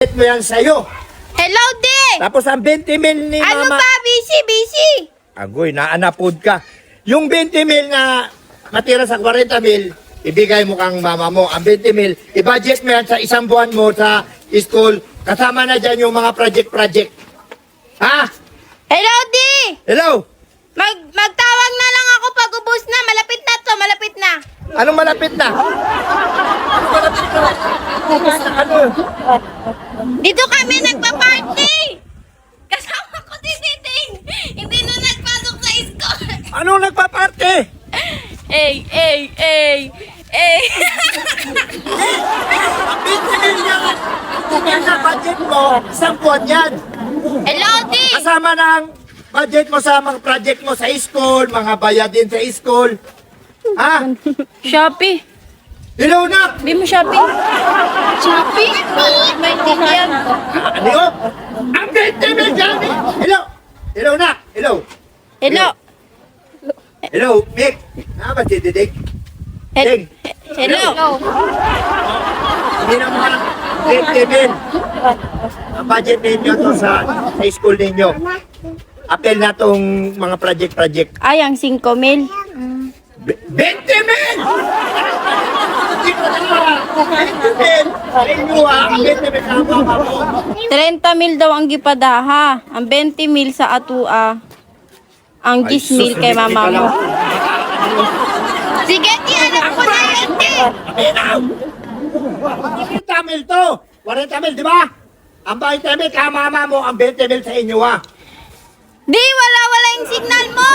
mo yan sa'yo. Hello, di! Tapos ang 20 mil ni Ano mama. ba? Busy. Agoy, naanapod ka. Yung 20 mil na matira sa 40 mil, ibigay mo kang mama mo. Ang 20 mil, i-budget mo yan sa isang buwan mo sa school. Kasama na dyan yung mga project. Ha? Hello, di! Hello? Magtawag na lang ako pag ubos na. Malapit na to, malapit na. Anong malapit na? Anong malapit na? Ano? Dito kami nagpa-party! Kasama ko si Titing! Hindi na nagpasok sa school! Anong nagpa-party? Ey! 20 mil yan! Yan sa budget mo, isang buwan yan. Hello, di! Kasama ng budget mo sa mga project mo sa school, mga bayad din sa school. Ha? Shopee. Hello na! Di mo Shopee? Shopee? May yan. Ano yun? Ang 20 mil yan! Hello! Hello na! Hello! Hello. Hello, Mick! Ba si Didik? Ding! Hello. Hindi naman 20 mil. Ang budget ninyo to sa school ninyo. Apel na tong mga project. Ay, ang 5 mil. 20 mil! 20 mil! Sa inyo ang 20 mil sa mama mo. 30 mil daw ang gipadaha. Ang 20 mil sa atua. Ang 10 mil kay mama mo. Sige, di alam ko na yun, di. 40 mil to! 40 mil, di ba? Ang 20 mil ka mama mo, ang 20 mil sa inyo ha. Di, wala yung signal mo.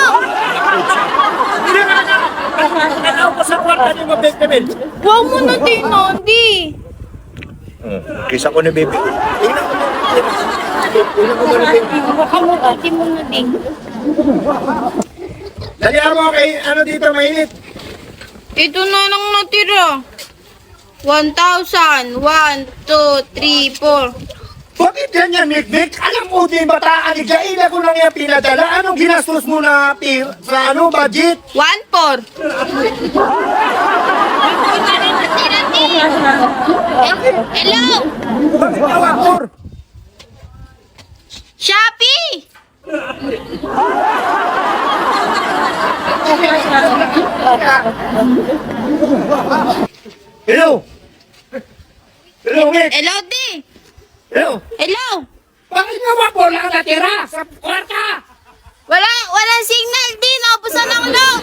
Hindi na! Ano ko sa kwarta niyo mga 20 mil? Huwag mo na tinon, di. Kisa ko ni baby. Tingnan ko mo. Tingnan ko mo ni baby. Baka mo, ati mo na din. Dali mo kay ano dito mainit. Ito na lang natira. 1,000. 1, 2, 3, 4. Bakit ganyan, Nick? Alam mo din bataan, igaila ko lang yung pinadala. Anong ginastos mo na sa ano, budget? 1, 4. Hello! Bakit tawag mo? Shopee! Hello? Hello, Nick? Hello, di. Hello? Hello! Bakit nga wag mo lang natira sa kwarta? Walang signal, di. Naubusan ng load.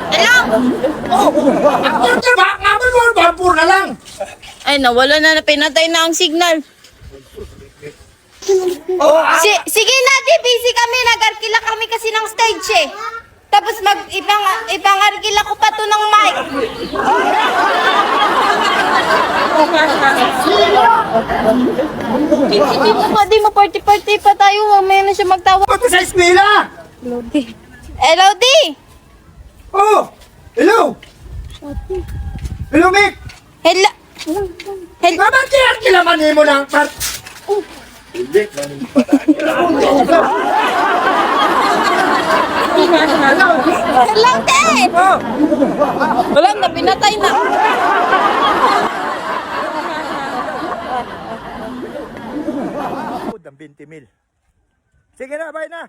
Hello! Ako ba? Naman mo, bampur na lang. Ay, nawala na. Pinatay na ang signal. Oh, Sige na, di. Busy kami. Nag-arkila kami kasi ng stage eh. Tapos ipang-arkila ko pa to ng mic. Di mo party-party pa tayo. Mamaya na siya magtawa. Punta sa eskwela. Hello, di. Oh, hello. Hello, Mick. Hello. Mamatiyar kilaman mo ng part. Hello, di. Oh, Wala na, pinatay na. ang 20 mil. Sige na, bye na.